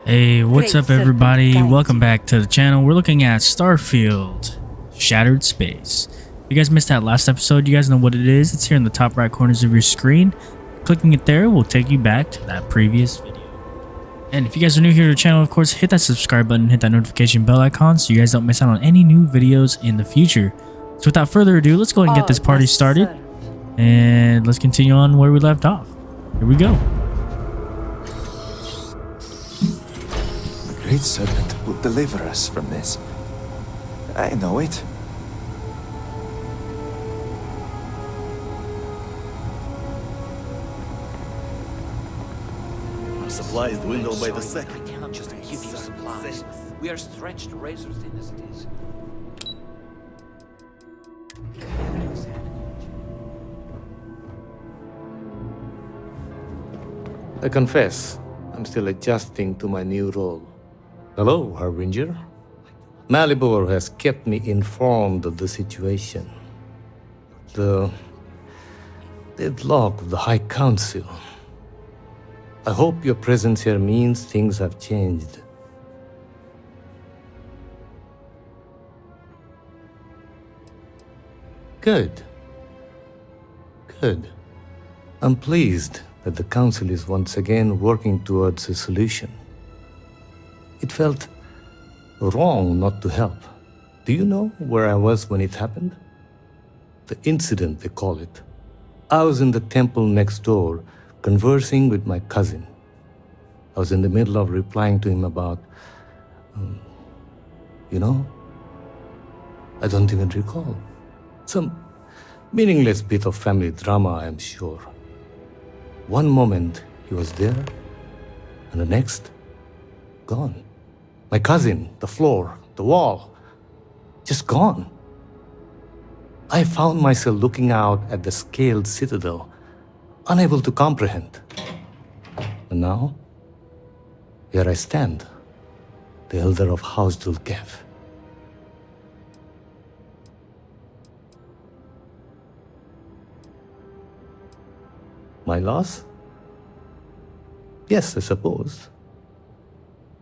Hey, what's up everybody? Welcome back to the channel. We're looking at Starfield, Shattered Space. If you guys missed that last episode, you guys know what it is. It's here in the top right corners of your screen. Clicking it there will take you back to that previous video. And if you guys are new here to the channel, of course, hit that subscribe button, hit that notification bell icon so you guys don't miss out on any new videos in the future. So without further ado, let's go ahead and get this party started. And let's continue on where we left off. Here we go. The Great Serpent will deliver us from this. I know it. Our supplies dwindle by the second. I cannot just give you supplies. We are stretched razor thin as it is. I confess, I'm still adjusting to my new role. Hello, Harbinger. Malibu has kept me informed of the situation. The deadlock of the High Council. I hope your presence here means things have changed. Good. Good. I'm pleased that the Council is once again working towards a solution. It felt wrong not to help. Do you know where I was when it happened? The incident, they call it. I was in the temple next door, conversing with my cousin. I was in the middle of replying to him about, I don't even recall. Some meaningless bit of family drama, I am sure. One moment he was there, and the next, gone. My cousin, the floor, the wall, just gone. I found myself looking out at the scaled citadel, unable to comprehend. And now, here I stand, the elder of House Dulkev. My loss? Yes, I suppose.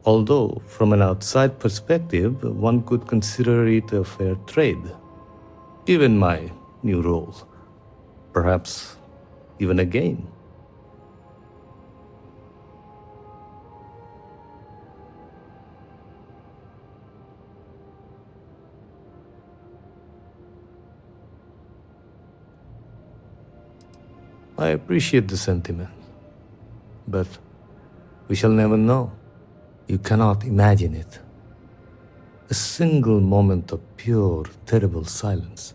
Although, from an outside perspective, one could consider it a fair trade, given my new role. Perhaps even a gain. I appreciate the sentiment, but we shall never know. You cannot imagine it. A single moment of pure, terrible silence.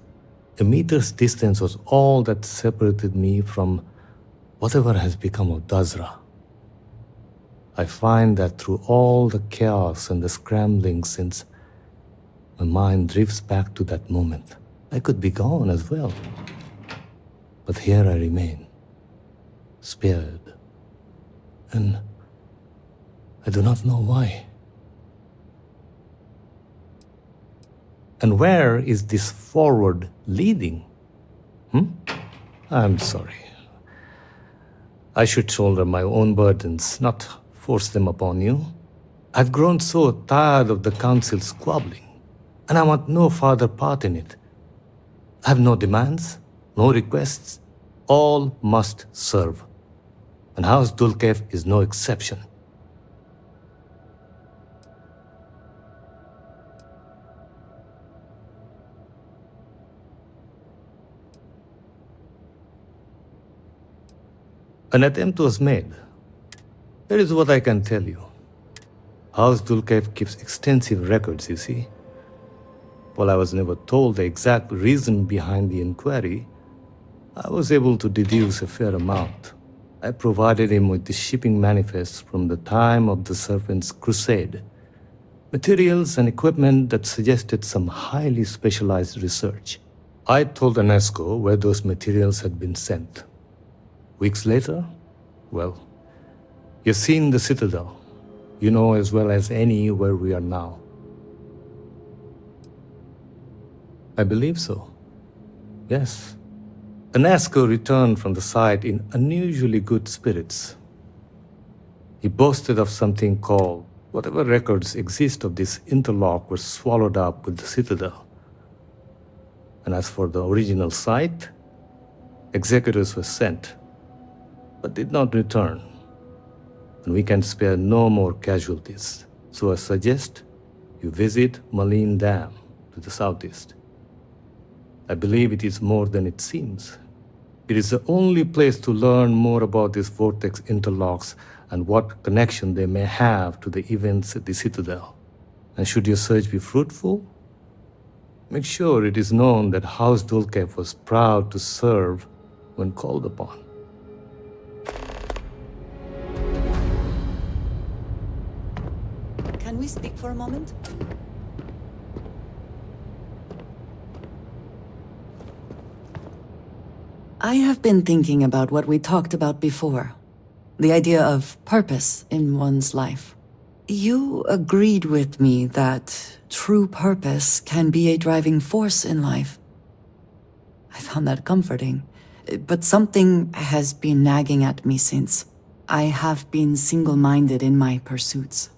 A meter's distance was all that separated me from whatever has become of Dazra. I find that through all the chaos and the scrambling since, my mind drifts back to that moment. I could be gone as well. But here I remain, spared. And I do not know why. And where is this forward leading? I'm sorry. I should shoulder my own burdens, not force them upon you. I've grown so tired of the Council squabbling, and I want no further part in it. I have no demands, no requests. All must serve. And House Dulkev is no exception. An attempt was made. Here is what I can tell you. House Dulkev keeps extensive records, you see. While I was never told the exact reason behind the inquiry, I was able to deduce a fair amount. I provided him with the shipping manifests from the time of the Serpent's crusade, materials and equipment that suggested some highly specialized research. I told UNESCO where those materials had been sent. Weeks later, well, you've seen the Citadel. You know as well as any where we are now. I believe so. Yes. UNESCO returned from the site in unusually good spirits. He boasted of something called Whatever records exist of this interlock were swallowed up with the Citadel. And as for the original site, executors were sent, but did not return. And we can spare no more casualties. So I suggest you visit Malin Dam to the southeast. I believe it is more than it seems. It is the only place to learn more about these vortex interlocks and what connection they may have to the events at the Citadel. And should your search be fruitful, make sure it is known that House Dulcev was proud to serve when called upon. Can we speak for a moment? I have been thinking about what we talked about before. The idea of purpose in one's life. You agreed with me that true purpose can be a driving force in life. I found that comforting. But something has been nagging at me since. I have been single-minded in my pursuits.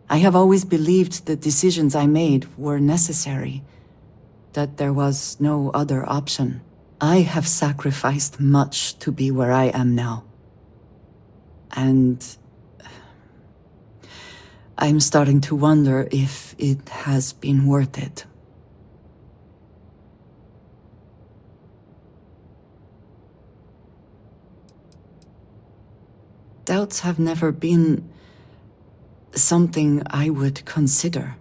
I have always believed the decisions I made were necessary, that there was no other option. I have sacrificed much to be where I am now. And I'm starting to wonder if it has been worth it. Doubts have never been something I would consider.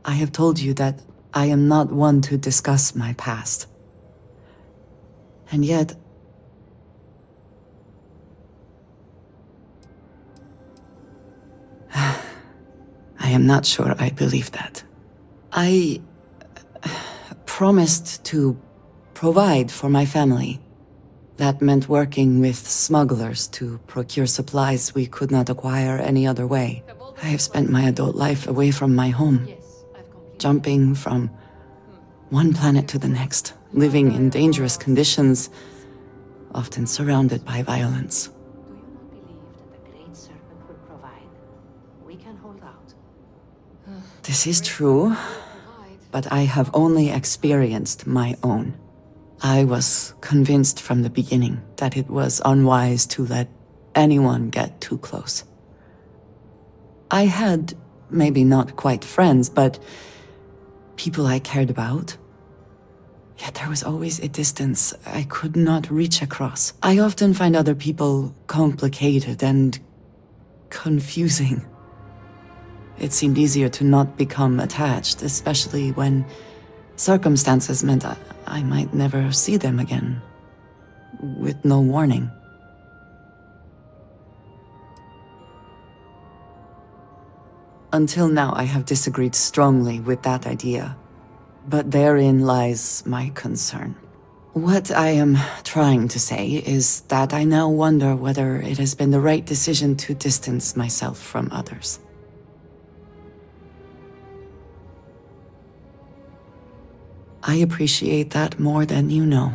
I have told you that I am not one to discuss my past. And yet, I am not sure I believe that. I promised to provide for my family. That meant working with smugglers to procure supplies we could not acquire any other way. I have spent my adult life away from my home, jumping from one planet to the next, living in dangerous conditions, often surrounded by violence. Do you not believe that the Great Serpent will provide? We can hold out. This is true, but I have only experienced my own. I was convinced from the beginning that it was unwise to let anyone get too close. I had, maybe not quite friends, but people I cared about. Yet there was always a distance I could not reach across. I often find other people complicated and confusing. It seemed easier to not become attached, especially when circumstances meant I might never see them again, with no warning. Until now, I have disagreed strongly with that idea. But therein lies my concern. What I am trying to say is that I now wonder whether it has been the right decision to distance myself from others. I appreciate that more than you know.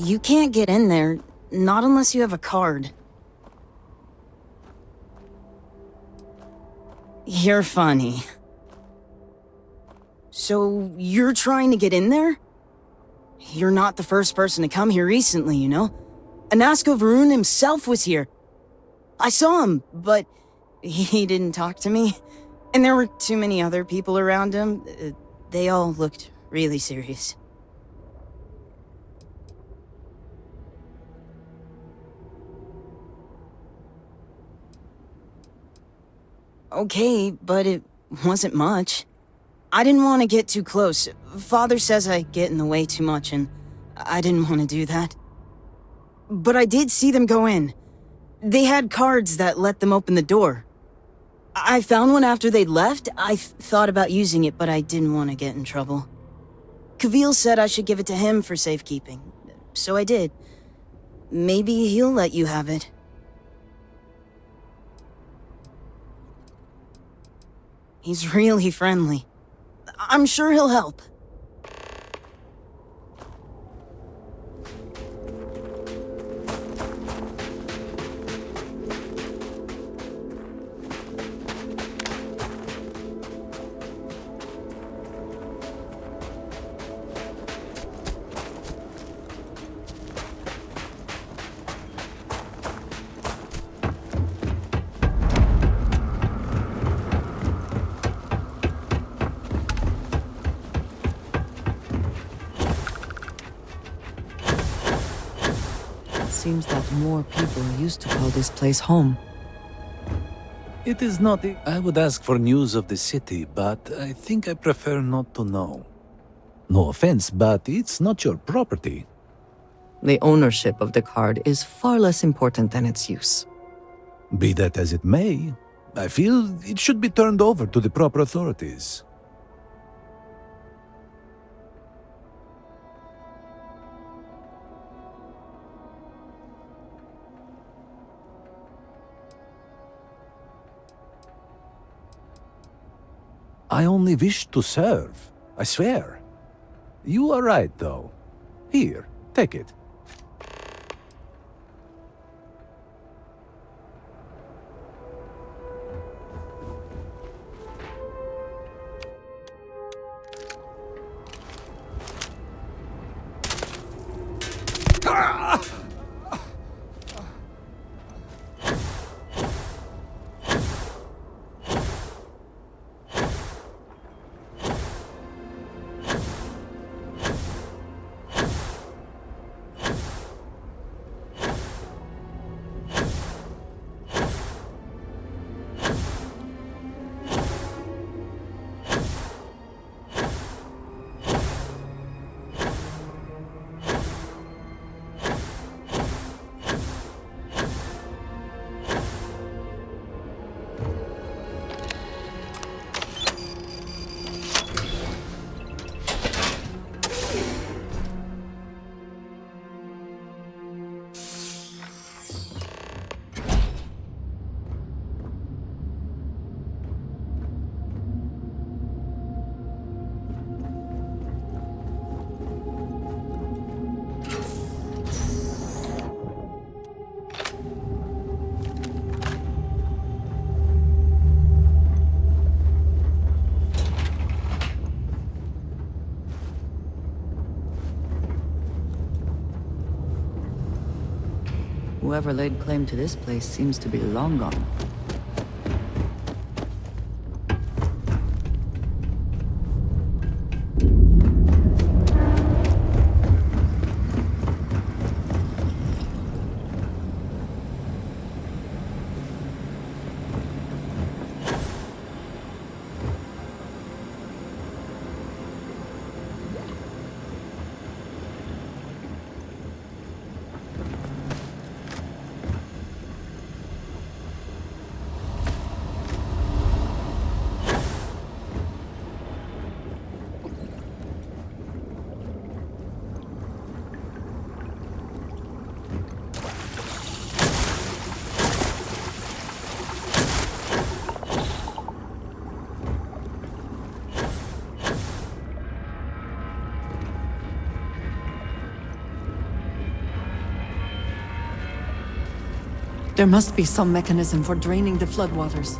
You can't get in there, not unless you have a card. You're funny. So, you're trying to get in there? You're not the first person to come here recently, you know? Anasko Varun himself was here. I saw him, but he didn't talk to me. And there were too many other people around him. They all looked really serious. Okay, but it wasn't much. I didn't want to get too close. Father says I get in the way too much, and I didn't want to do that. But I did see them go in. They had cards that let them open the door. I found one after they'd left. I thought about using it, but I didn't want to get in trouble. Kavil said I should give it to him for safekeeping, so I did. Maybe he'll let you have it. He's really friendly. I'm sure he'll help. Seems that more people used to call this place home. It is not. I would ask for news of the city, but I think I prefer not to know. No offense, but it's not your property. The ownership of the card is far less important than its use. Be that as it may, I feel it should be turned over to the proper authorities. I only wish to serve, I swear. You are right, though. Here, take it. Whoever laid claim to this place seems to be long gone. There must be some mechanism for draining the floodwaters.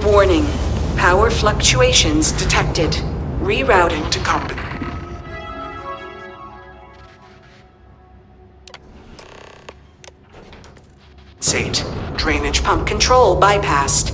Warning. Power fluctuations detected. Rerouting to compensate. Drainage pump control bypassed.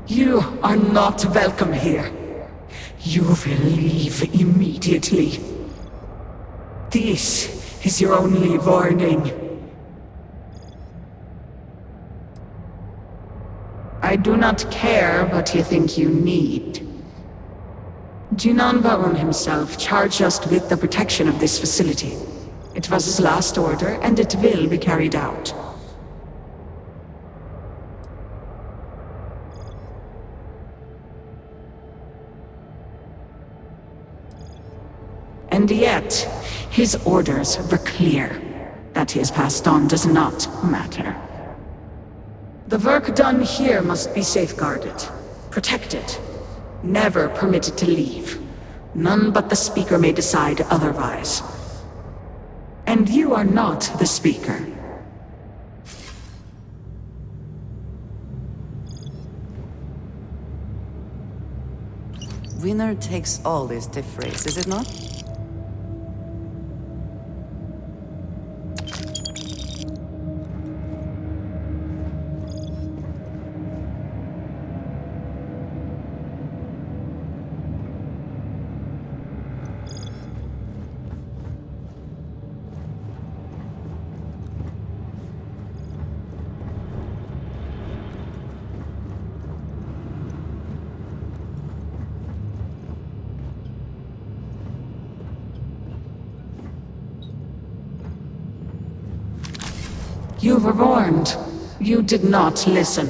You are not welcome here. You will leave immediately. This is your only warning. I do not care what you think you need. Jinan Baron himself charged us with the protection of this facility. It was his last order, and it will be carried out. And yet, his orders were clear. That he has passed on does not matter. The work done here must be safeguarded, protected, never permitted to leave. None but the Speaker may decide otherwise. And you are not the Speaker. Winner takes all is the phrase, is it not? You were warned. You did not listen.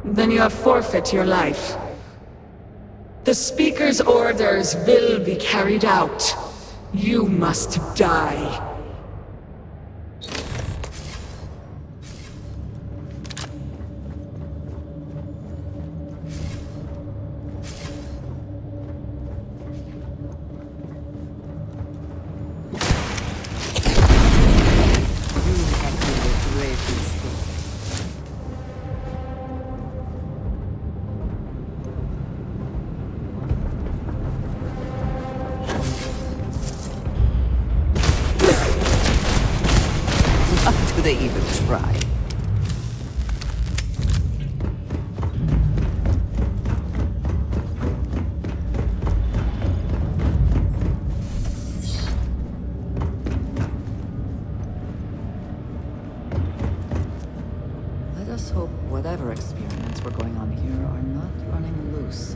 Then you have forfeit your life. The Speaker's orders will be carried out. You must die. Do they even try? Let us hope whatever experiments were going on here are not running loose.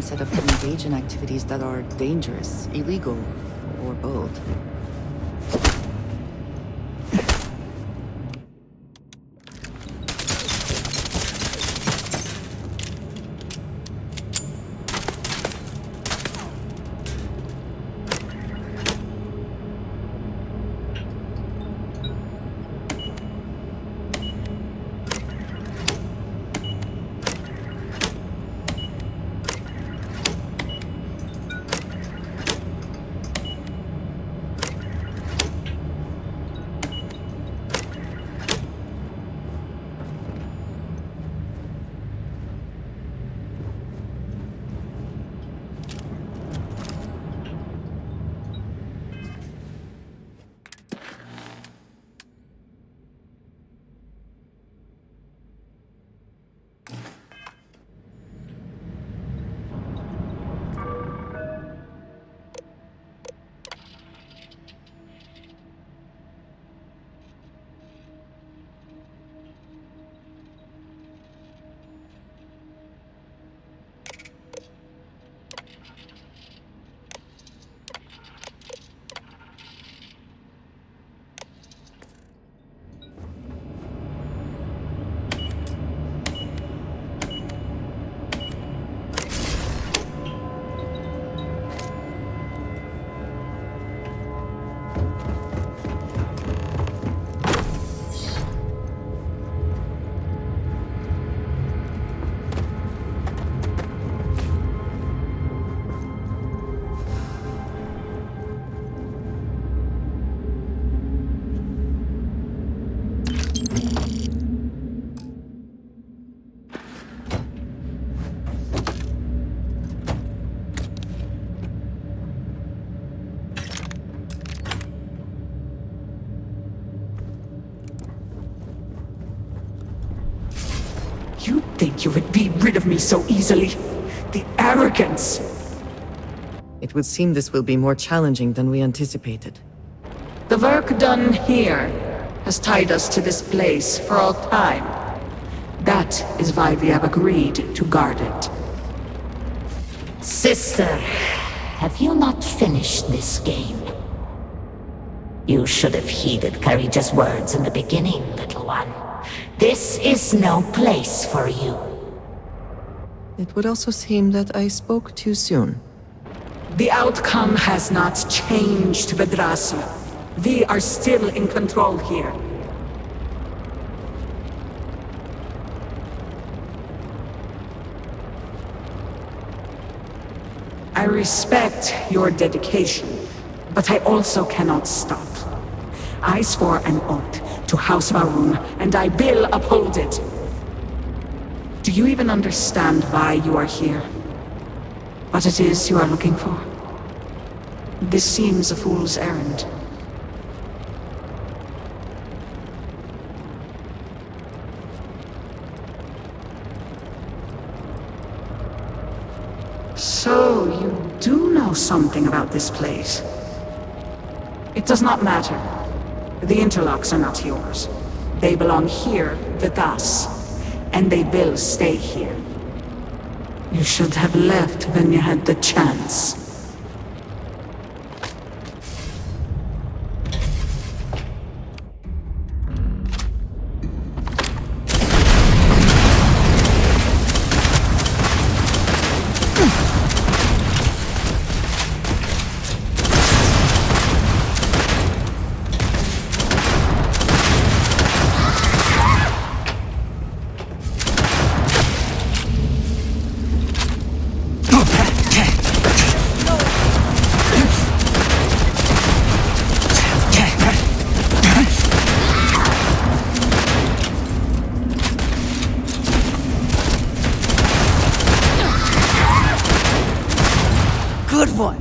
mindset of to engage in activities that are dangerous, illegal, or both. You think you would be rid of me so easily? The arrogance! It would seem this will be more challenging than we anticipated. The work done here has tied us to this place for all time. That is why we have agreed to guard it. Sister, have you not finished this game? You should have heeded Courageous words in the beginning, little one. This is no place for you. It would also seem that I spoke too soon. The outcome has not changed, Vedrasi. We are still in control here. I respect your dedication, but I also cannot stop. I swore an oath to House Varun, and I will uphold it. Do you even understand why you are here? What it is you are looking for? This seems a fool's errand. So, you do know something about this place. It does not matter. The interlocks are not yours. They belong here with us, and they will stay here. You should have left when you had the chance. Good one.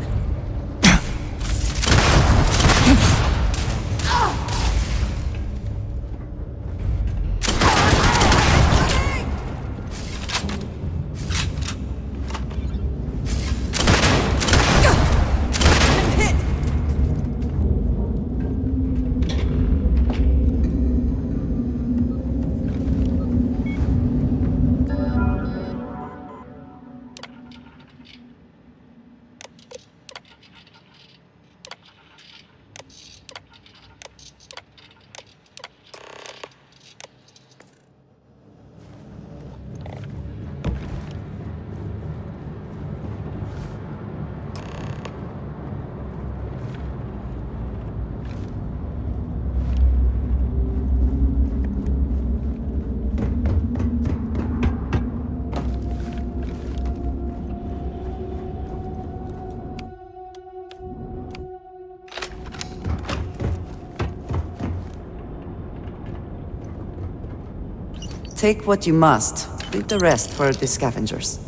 Take what you must. Leave the rest for the scavengers.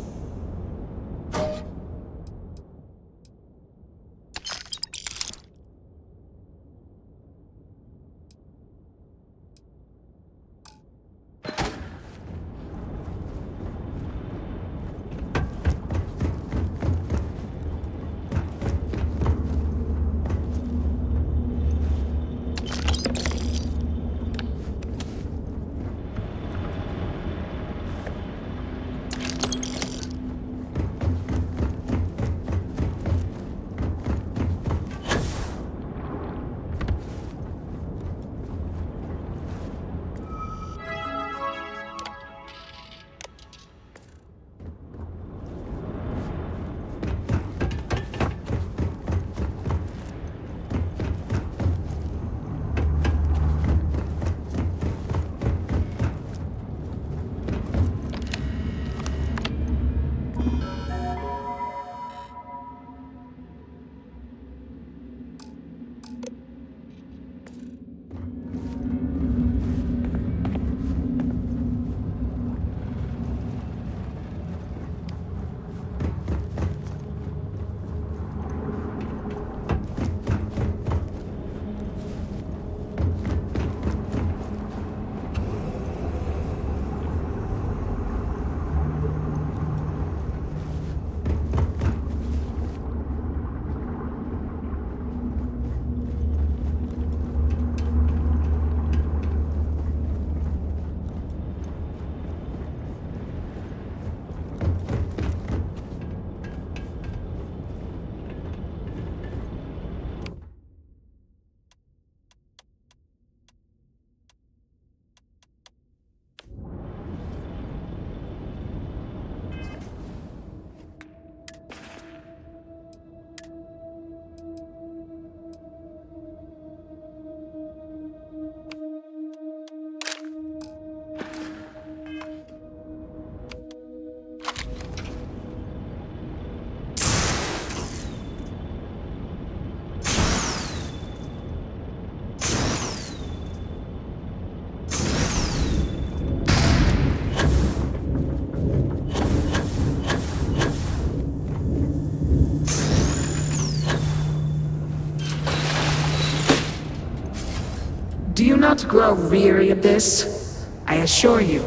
Do you not grow weary of this? I assure you,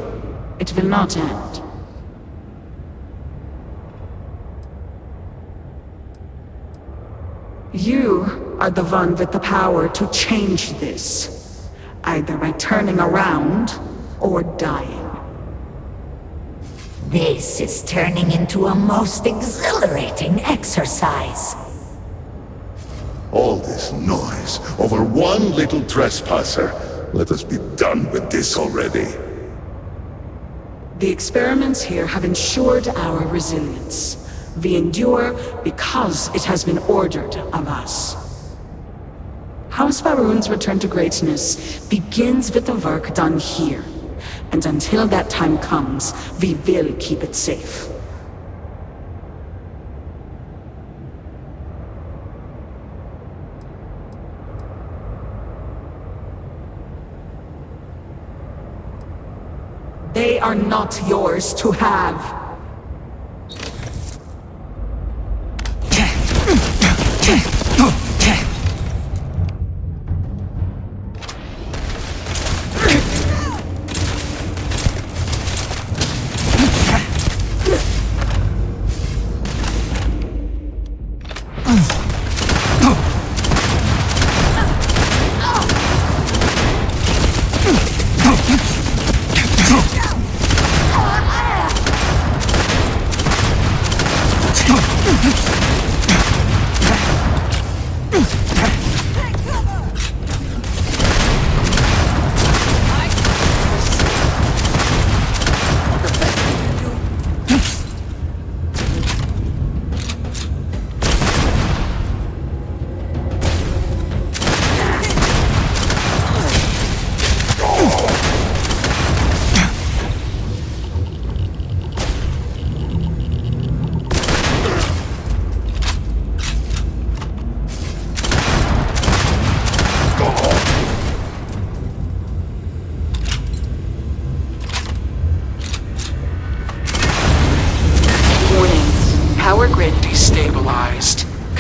it will not end. You are the one with the power to change this, either by turning around or dying. This is turning into a most exhilarating exercise. All this noise over one little trespasser. Let us be done with this already. The experiments here have ensured our resilience. We endure because it has been ordered of us. House Faroon's return to greatness begins with the work done here. And until that time comes, we will keep it safe. They are not yours to have.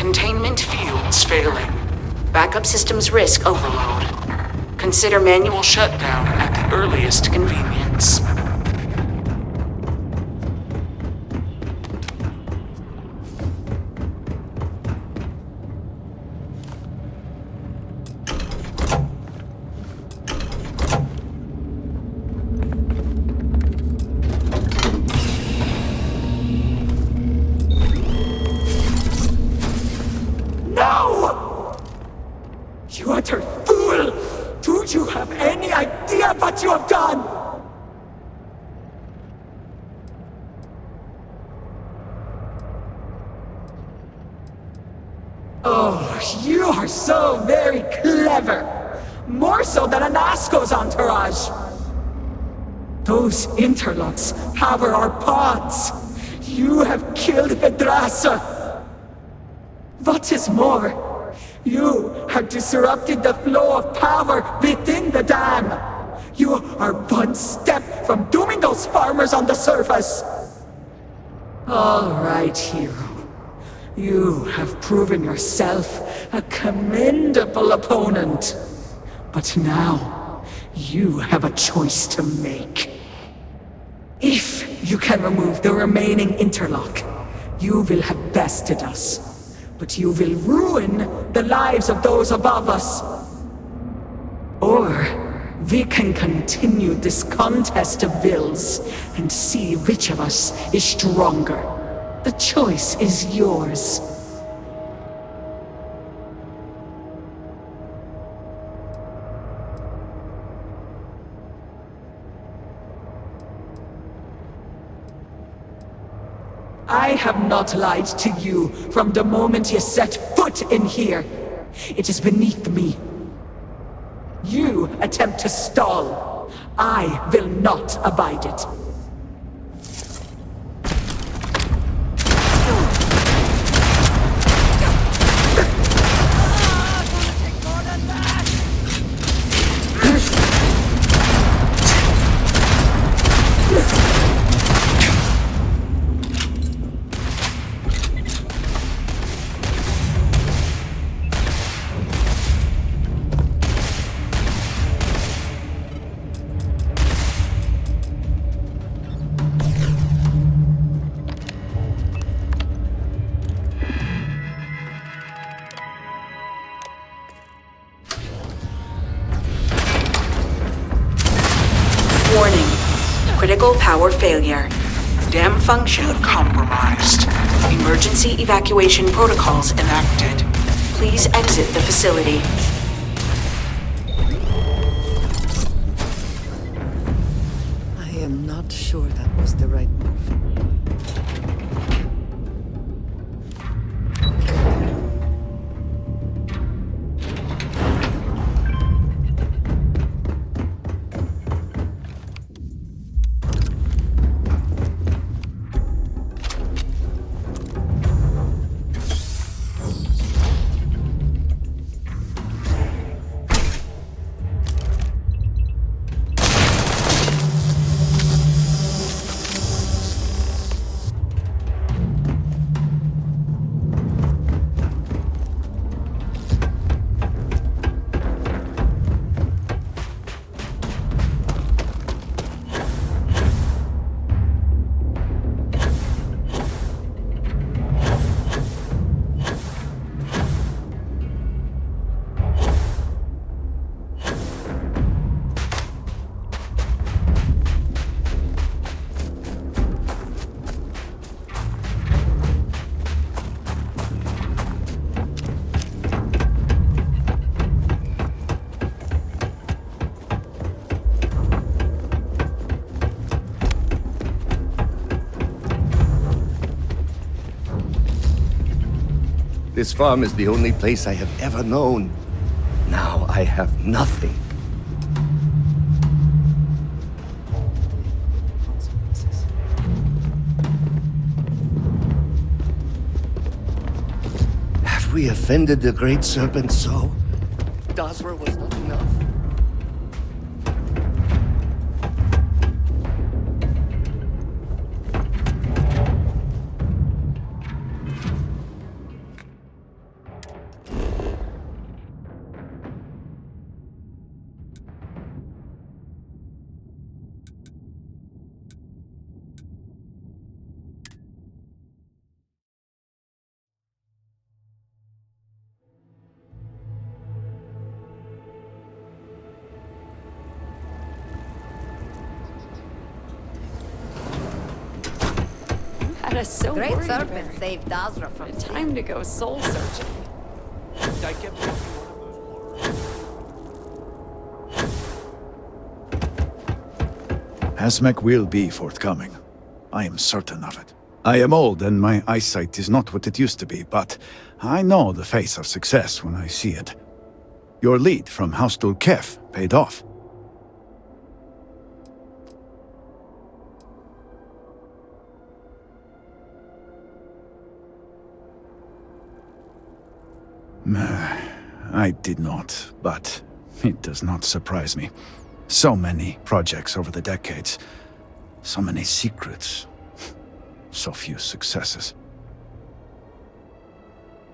Containment fields failing. Backup systems risk overload. Consider manual shutdown at the earliest convenience. No! You utter fool! Do you have any idea what you have done? Oh, you are so very clever! More so than Anasco's entourage! Those interlocks power our pods! You have killed Vedrasa! What is more, you have disrupted the flow of power within the dam! You are one step from dooming those farmers on the surface! All right, hero. You have proven yourself a commendable opponent. But now, you have a choice to make. If you can remove the remaining interlock, you will have bested us. But you will ruin the lives of those above us. Or we can continue this contest of wills and see which of us is stronger. The choice is yours. I have not lied to you from the moment you set foot in here. It is beneath me. You attempt to stall. I will not abide it. Warning. Critical power failure. Dam function compromised. Emergency evacuation protocols enacted. Please exit the facility. I am not sure that was the right move. This farm is the only place I have ever known. Now I have nothing. Have we offended the Great Serpent so? Dosra was not enough. was so Great worried Serpent about her. saved Azra from Time to go soul searching. Hazmech will be forthcoming. I am certain of it. I am old and my eyesight is not what it used to be, but I know the face of success when I see it. Your lead from House Kef paid off. I did not, but it does not surprise me. So many projects over the decades. So many secrets. So few successes.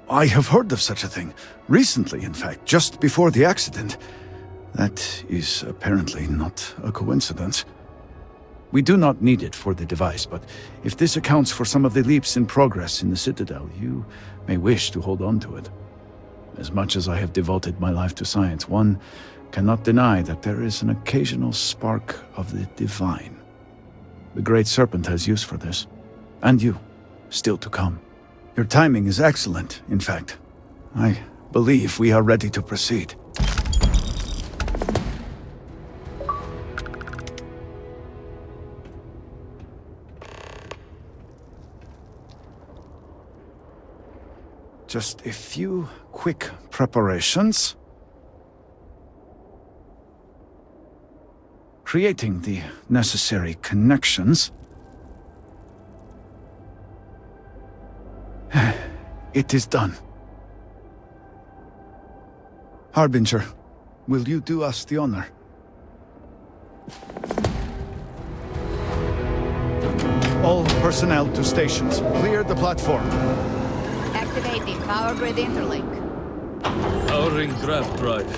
I have heard of such a thing. Recently, in fact, just before the accident. That is apparently not a coincidence. We do not need it for the device, but if this accounts for some of the leaps in progress in the Citadel, you may wish to hold on to it. As much as I have devoted my life to science, one cannot deny that there is an occasional spark of the divine. The Great Serpent has use for this. And you, still to come. Your timing is excellent, in fact. I believe we are ready to proceed. Just a few quick preparations. Creating the necessary connections. It is done. Harbinger, will you do us the honor? All personnel to stations. Clear the platform. Activating power grid interlink. Powering grav drive.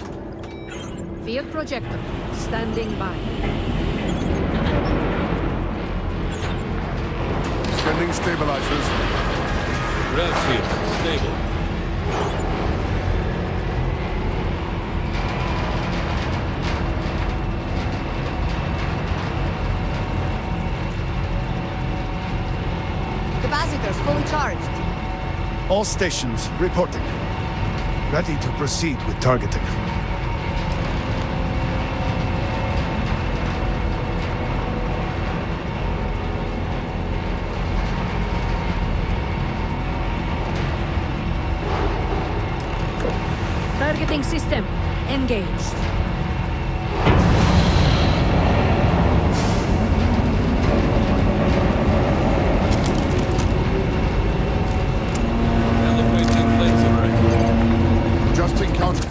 Field projector standing by. Sending stabilizers. Grav field stable. Capacitors fully charged. All stations reporting. Ready to proceed with targeting. Targeting system engaged. Calibrating laser array. Adjusting counter.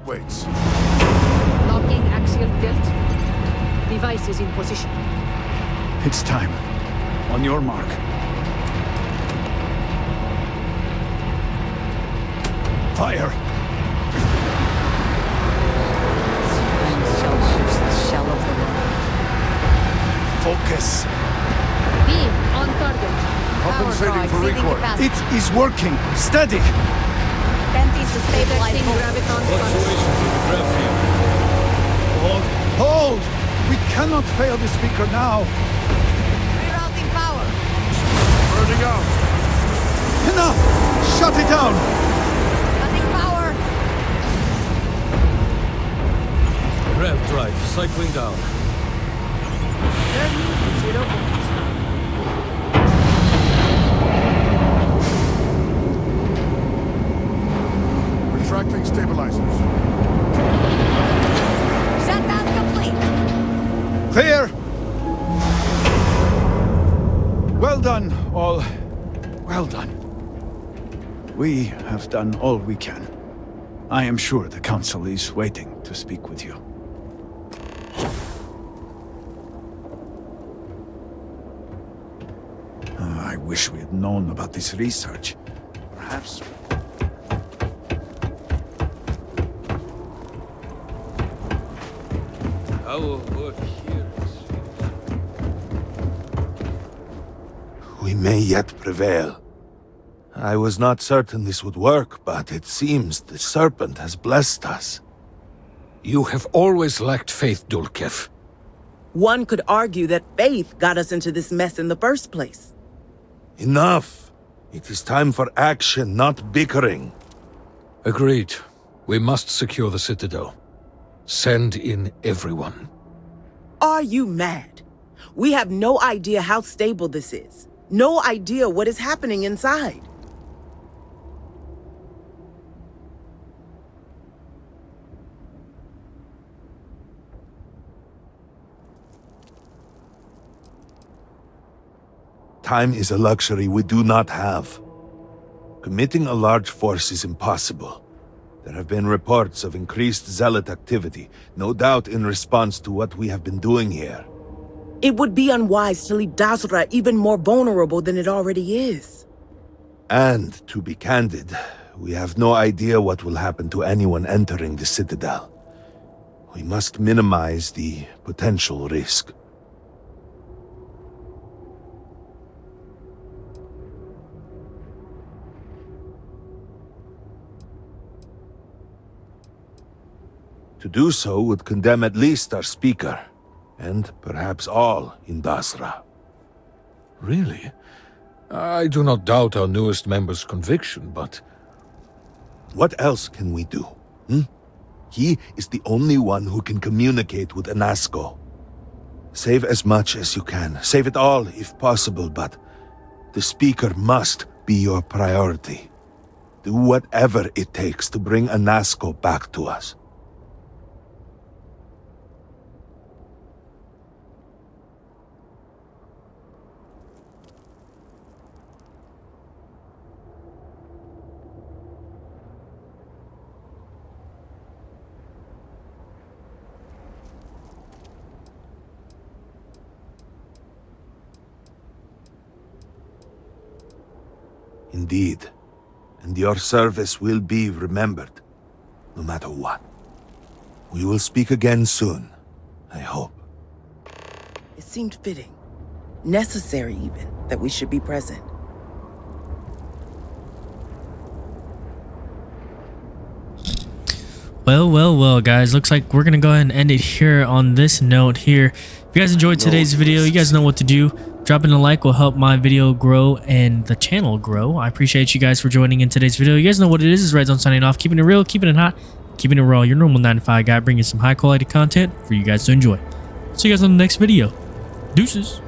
Waits. Locking axial tilt. Device is in position. It's time. On your mark. Fire! Celsius, the shell of the world. Focus. Beam on target. Compensating for recoil. It is working. Steady. Tenties to stabilize Detecting both. graviton Fluctuation to the grav field. Hold. Hold! We cannot fail the speaker now. Rerouting power. Burning out. Enough! Shut it down! Cutting power. Grav drive cycling down. Turning 0 points. Retracting stabilizers. Shutdown complete. Clear! Well done, all. Well done. We have done all we can. I am sure the Council is waiting to speak with you. I wish we had known about this research. Perhaps... How will work here, it seems. We may yet prevail. I was not certain this would work, but it seems the Serpent has blessed us. You have always lacked faith, Dulkev. One could argue that faith got us into this mess in the first place. Enough! It is time for action, not bickering. Agreed. We must secure the Citadel. Send in everyone. Are you mad? We have no idea how stable this is. No idea what is happening inside. Time is a luxury we do not have. Committing a large force is impossible. There have been reports of increased zealot activity, no doubt in response to what we have been doing here. It would be unwise to leave Dasra even more vulnerable than it already is. And, to be candid, we have no idea what will happen to anyone entering the Citadel. We must minimize the potential risk. To do so would condemn at least our speaker, and perhaps all in Dasra. Really? I do not doubt our newest member's conviction, but... What else can we do? He is the only one who can communicate with Anasco. Save as much as you can. Save it all, if possible, but the speaker must be your priority. Do whatever it takes to bring Anasco back to us. Indeed, and your service will be remembered, no matter what. We will speak again soon, I hope. It seemed fitting, necessary even, that we should be present. Well, guys, looks like we're gonna go ahead and end it here on this note here. If you guys enjoyed today's video, you guys know what to do. Dropping a like will help my video grow and the channel grow. I appreciate you guys for joining in today's video. You guys know what it is. It's Ryzen signing off, keeping it real, keeping it hot, keeping it raw. Your normal 9 to 5 guy, bringing some high quality content for you guys to enjoy. See you guys on the next video. Deuces.